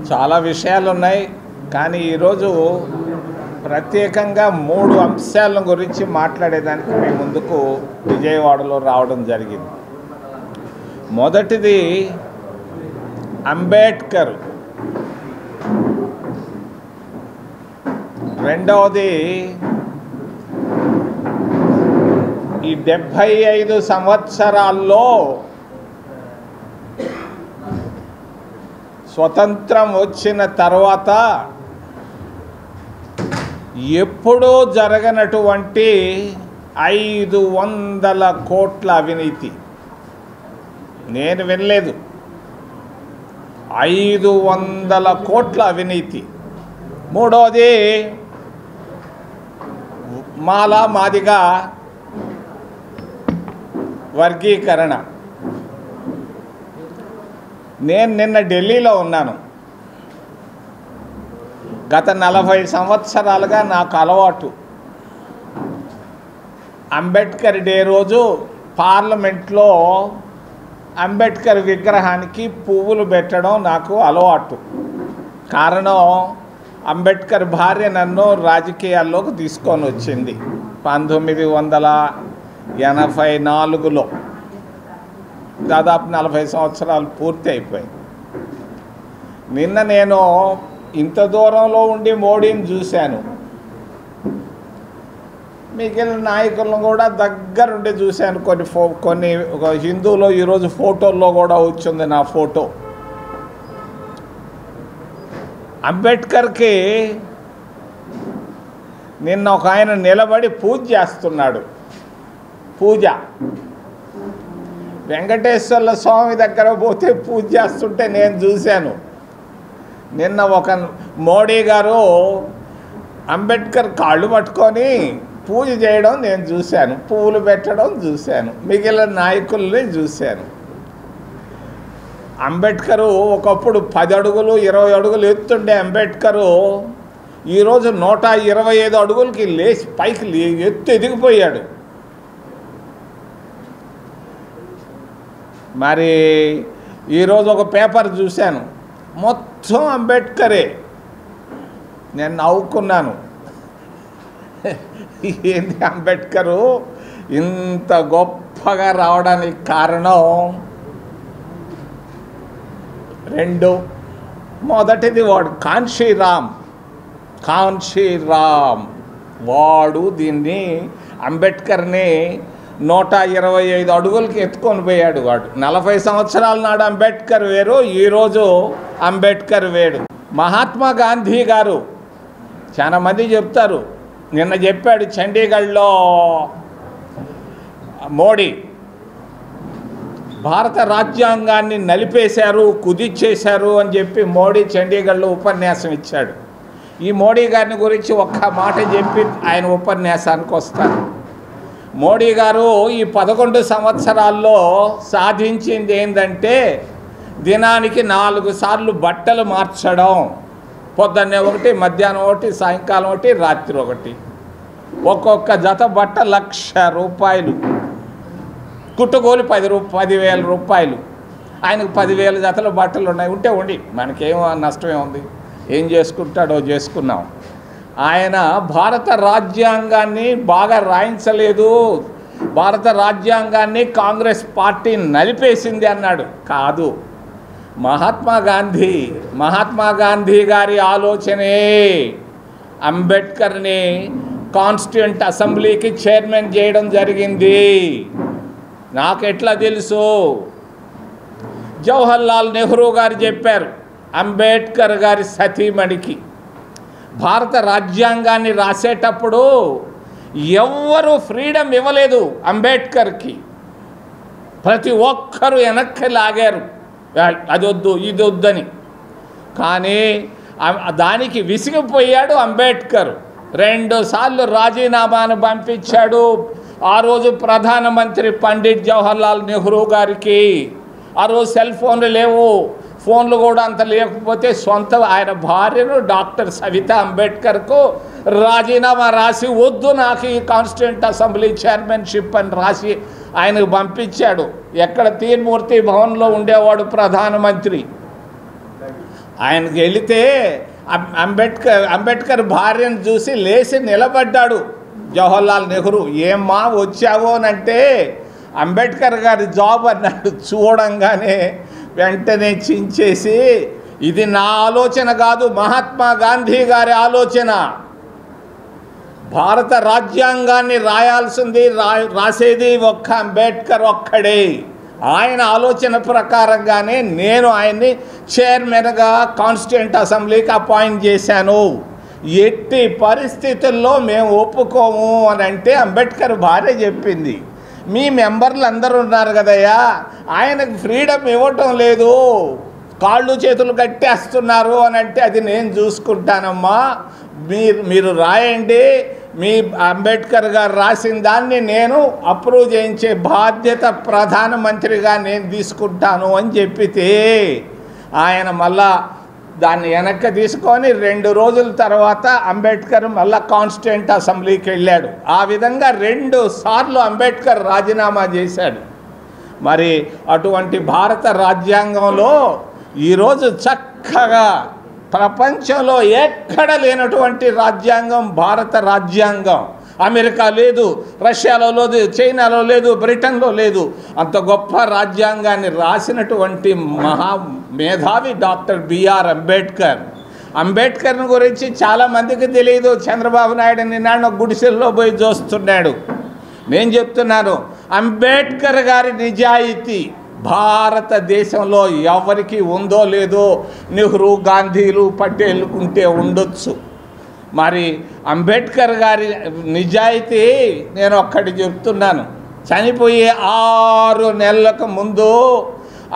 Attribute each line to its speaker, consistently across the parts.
Speaker 1: చాలా విషయాలు ఉన్నాయి, కానీ ఈరోజు ప్రత్యేకంగా 3 అంశాల గురించి మాట్లాడేదానికి మీ ముందుకు విజయవాడలో రావడం జరిగింది. మొదటిది అంబేద్కర్, రెండవది ఈ 75 సంవత్సరాల్లో స్వతంత్రం వచ్చిన తర్వాత ఎప్పుడూ జరగనటువంటి 500 కోట్ల అవినీతి. నేను వినలేదు, 500 కోట్ల అవినీతి. మూడవది మాదిగా వర్గీకరణ. నేను నిన్న ఢిల్లీలో ఉన్నాను. గత 40 సంవత్సరాలుగా నాకు అలవాటు అంబేద్కర్ డే రోజు పార్లమెంట్లో అంబేద్కర్ విగ్రహానికి పువ్వులు పెట్టడం నాకు అలవాటు. కారణం, అంబేద్కర్ భార్య నన్ను రాజకీయాల్లోకి తీసుకొని వచ్చింది 1984లో. దాదాపు 40 సంవత్సరాలు పూర్తి అయిపోయాయి. నిన్న నేను ఇంత దూరంలో ఉండి మోడీని చూశాను, మిగిలిన నాయకులను కూడా దగ్గరుండి చూశాను. కొన్ని హిందూలో ఈరోజు ఫోటోల్లో కూడా వచ్చింది నా ఫోటో. అంబేద్కర్కి నిన్న ఒక ఆయన నిలబడి పూజ చేస్తున్నాడు. పూజ వెంకటేశ్వర్ల స్వామి దగ్గర పోతే పూజ చేస్తుంటే నేను చూశాను. నిన్న ఒక మోడీ గారు అంబేద్కర్ కాళ్ళు పట్టుకొని పూజ చేయడం నేను చూశాను, పువ్వులు పెట్టడం చూశాను, మిగిలిన నాయకుల్ని చూశాను. అంబేద్కరు ఒకప్పుడు 10 అడుగులు 20 అడుగులు ఎత్తుండే అంబేద్కరు ఈరోజు 125 అడుగులకి లేచి పైకి ఎదిగిపోయాడు. మరి ఈరోజు ఒక పేపర్ చూశాను, మొత్తం అంబేద్కరే. నేను నవ్వుకున్నాను. ఏంది అంబేద్కరు ఇంత గొప్పగా రావడానికి కారణం 2. మొదటిది వాడు కాన్షీరామ్ వాడు దీన్ని అంబేద్కర్ని 125 అడుగులకి ఎత్తుకొని పోయాడు. వాడు 40 సంవత్సరాల నాడు అంబేద్కర్ వేరు, ఈరోజు అంబేద్కర్ వేడు. మహాత్మా గాంధీ గారు చాలా మంది చెప్తారు, నిన్న చెప్పాడు చండీగఢ్లో మోడీ భారత రాజ్యాంగాన్ని నలిపేశారు, కుదిచ్చేశారు అని చెప్పి మోడీ చండీగఢ్లో ఉపన్యాసం ఇచ్చాడు. ఈ మోడీ గారిని గురించి ఒక్క మాట చెప్పి ఆయన ఉపన్యాసానికి వస్తారు. మోడీ గారు ఈ 11 సంవత్సరాల్లో సాధించింది ఏంటంటే దినానికి 4 సార్లు బట్టలు మార్చడం. పొద్దున్నే ఒకటి, మధ్యాహ్నం ఒకటి, సాయంకాలం ఒకటి, రాత్రి ఒకటి. ఒక్కొక్క జత బట్ట ₹1,00,000. కుట్టుగోలు 10,000 రూపాయలు. ఆయనకు 10,000 జతల బట్టలు ఉన్నాయి. ఉండి మనకేం నష్టమే ఉంది, ఏం చేసుకుంటాడో చేసుకున్నాం. ఆయన భారత రాజ్యాంగాన్ని బాగా రాయించలేదు, భారత రాజ్యాంగాన్ని కాంగ్రెస్ పార్టీ నలిపేసింది అన్నాడు. కాదు, మహాత్మా గాంధీ గారి ఆలోచనే అంబేద్కర్ని కాన్స్టిట్యూంట్ అసెంబ్లీకి చైర్మన్ చేయడం జరిగింది. నాకెట్లా తెలుసు? జవహర్లాల్ నెహ్రూ గారు చెప్పారు అంబేద్కర్ గారి సతీమణికి. భారత రాజ్యాంగాన్ని రాసేటప్పుడు ఎవ్వరూ ఫ్రీడమ్ ఇవ్వలేదు అంబేద్కర్కి. ప్రతి ఒక్కరూ వెనక్కి లాగారు, అదొద్దు ఇదొద్దని. కానీ దానికి విసిగిపోయాడు అంబేద్కర్. 2 సార్లు రాజీనామాను పంపించాడు ఆ రోజు ప్రధానమంత్రి పండిట్ జవహర్లాల్ నెహ్రూ గారికి. ఆ రోజు సెల్ ఫోన్లు లేవు, ఫోన్లు కూడా అంత లేకపోతే సొంత ఆయన భార్యను డాక్టర్ సవితా అంబేద్కర్కు రాజీనామా రాసి వద్దు నాకు ఈ కాన్స్టిట్యూంట్ అసెంబ్లీ చైర్మన్షిప్ అని రాసి ఆయనకు పంపించాడు. ఎక్కడ తీన్మూర్తి భవన్లో ఉండేవాడు ప్రధానమంత్రి. ఆయనకి వెళితే అంబేద్కర్ భార్యను చూసి లేచి నిలబడ్డాడు జవహర్లాల్ నెహ్రూ. ఏమ్మా వచ్చావు అనంటే అంబేద్కర్ గారి జాబ్ అన్నాడు. చూడంగానే వెంటనే చించేసి, ఇది నా ఆలోచన కాదు, మహాత్మా గాంధీ గారి ఆలోచన. భారత రాజ్యాంగాన్ని రాయాల్సింది రాసేది ఒక్క అంబేద్కర్ ఒక్కడే. ఆయన ఆలోచన ప్రకారంగానే నేను ఆయన్ని చైర్మన్గా కాన్స్టిట్యూంట్ అసెంబ్లీకి అపాయింట్ చేశాను. ఎట్టి పరిస్థితుల్లో మేము ఒప్పుకోము అని అంటే అంబేద్కర్ భార్య చెప్పింది, మీ మెంబర్లు అందరూ ఉన్నారు కదయ్యా, ఆయనకు ఫ్రీడమ్ ఇవ్వటం లేదు, కాళ్ళు చేతులు కట్టేస్తున్నారు అని అంటే, అది నేను చూసుకుంటానమ్మా, మీరు రాయండి, మీ అంబేద్కర్ గారు రాసిన దాన్ని నేను అప్రూవ్ చేయించే బాధ్యత ప్రధానమంత్రిగా నేను తీసుకుంటాను అని చెప్పితే ఆయన మళ్ళా దాన్ని వెనక్కి తీసుకొని 2 రోజుల తర్వాత అంబేద్కర్ మళ్ళా కాన్స్టిట్యూంట్ అసెంబ్లీకి వెళ్ళాడు. ఆ విధంగా 2 సార్లు అంబేద్కర్ రాజీనామా చేశాడు. మరి అటువంటి భారత రాజ్యాంగంలో ఈరోజు చక్కగా ప్రపంచంలో ఎక్కడ లేనటువంటి రాజ్యాంగం భారత రాజ్యాంగం. అమెరికా లేదు, రష్యాలో లేదు, చైనాలో లేదు, బ్రిటన్లో లేదు. అంత గొప్ప రాజ్యాంగాన్ని రాసినటువంటి మహా మేధావి డాక్టర్ బిఆర్ అంబేద్కర్. అంబేద్కర్ని గురించి చాలామందికి తెలియదు. చంద్రబాబు నాయుడు నిన్న గుడిసెల్లో పోయి చూస్తున్నాడు. నేను చెప్తున్నాను, అంబేద్కర్ గారి నిజాయితీ భారతదేశంలో ఎవరికి ఉందో లేదో, నెహ్రూ, గాంధీలు, పటేల్ ఉంటే ఉండొచ్చు. మరి అంబేద్కర్ గారి నిజాయితీ నేను ఒక్కటి చెప్తున్నాను. చనిపోయే 6 నెలలకు ముందు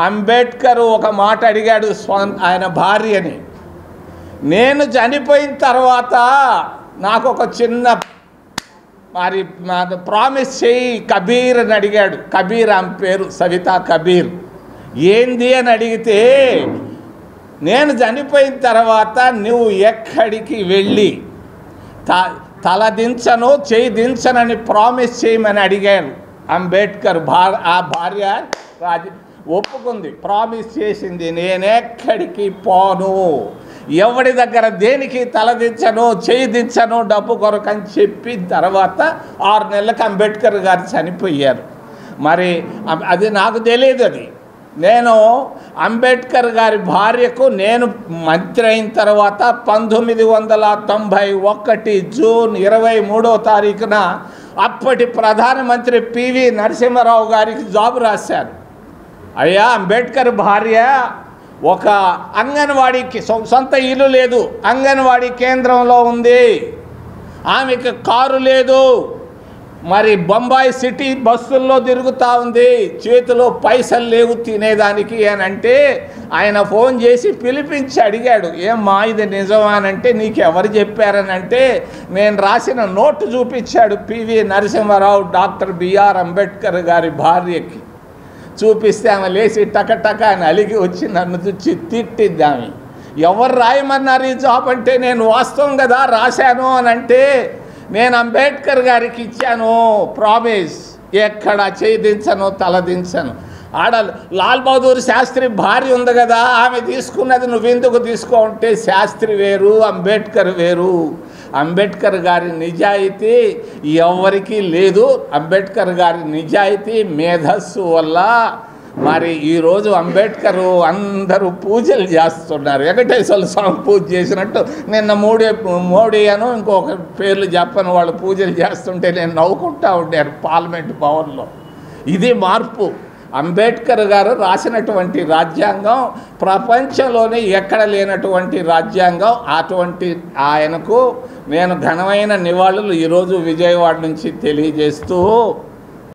Speaker 1: అంబేద్కర్ ఒక మాట అడిగాడు ఆయన భార్యని, నేను చనిపోయిన తర్వాత నాకు ఒక చిన్న మరి ప్రామిస్ చేయి కబీర్ అని అడిగాడు. కబీర్ ఆమె పేరు, సవితా కబీర్. ఏంది అని అడిగితే, నేను చనిపోయిన తర్వాత నువ్వు ఎక్కడికి వెళ్ళి తల దించను చేయి దించనని ప్రామిస్ చేయమని అడిగారు. అంబేద్కర్ ఆ భార్య ఒప్పుకుంది, ప్రామిస్ చేసింది, నేనెక్కడికి పోను, ఎవడి దగ్గర దేనికి తలదించను చేయి దించను డబ్బు కొరకని చెప్పిన తర్వాత 6 నెలలకు అంబేద్కర్ గారు చనిపోయారు. మరి అది నాకు తెలియదు. అది నేను అంబేద్కర్ గారి భార్యకు నేను మంత్రి అయిన తర్వాత 1991 జూన్ 23వ తారీఖున అప్పటి ప్రధానమంత్రి పివి నరసింహారావు గారికి జాబ్ రాశారు. అయ్యా, అంబేద్కర్ భార్య ఒక అంగన్వాడీకి సొంత ఇల్లు లేదు, అంగన్వాడీ కేంద్రంలో ఉంది, ఆమెకి కారు లేదు, మరి బొంబాయి సిటీ బస్సుల్లో తిరుగుతూ ఉంది, చేతిలో పైసలు లేవు తినేదానికి అని అంటే ఆయన ఫోన్ చేసి పిలిపించి అడిగాడు, ఏమ్మా ఇది నిజమా అని అంటే, నీకు ఎవరు చెప్పారని అంటే నేను రాసిన నోటు చూపించాడు PV Narasimharao doctor BR Ambedkar గారి భార్యకి. చూపిస్తే ఆమె లేచి టకటక అని అలిగి వచ్చి నన్ను చూచి తిట్టిద్ది. ఆమె ఎవరు రాయమన్నారు ఈ జాబ్ అంటే, నేను వాస్తవం కదా రాశాను అని అంటే, నేను అంబేద్కర్ గారికి ఇచ్చాను ప్రామిస్, ఎక్కడ చేయి దించను తల దించను. ఆడ లాల్ బహదూర్ శాస్త్రి భార్య ఉంది కదా, ఆమె తీసుకున్నది నువ్వెందుకు తీసుకోంటే, శాస్త్రి వేరు అంబేద్కర్ వేరు. అంబేద్కర్ గారి నిజాయితీ ఎవరికీ లేదు. అంబేద్కర్ గారి నిజాయితీ మేధస్సు వల్ల మరి ఈరోజు అంబేద్కర్ అందరూ పూజలు చేస్తున్నారు. వెంకటేశ్వర స్వామి పూజ చేసినట్టు నిన్న మోడీ అను ఇంకొక పేర్లు చెప్పని వాళ్ళు పూజలు చేస్తుంటే నేను నవ్వుకుంటూ ఉండారు పార్లమెంట్ భవన్లో. ఇది మార్పు. అంబేద్కర్ గారు రాసినటువంటి రాజ్యాంగం ప్రపంచంలోనే ఎక్కడ లేనటువంటి రాజ్యాంగం. అటువంటి ఆయనకు నేను ఘనమైన నివాళులు ఈరోజు విజయవాడ నుంచి తెలియజేస్తూ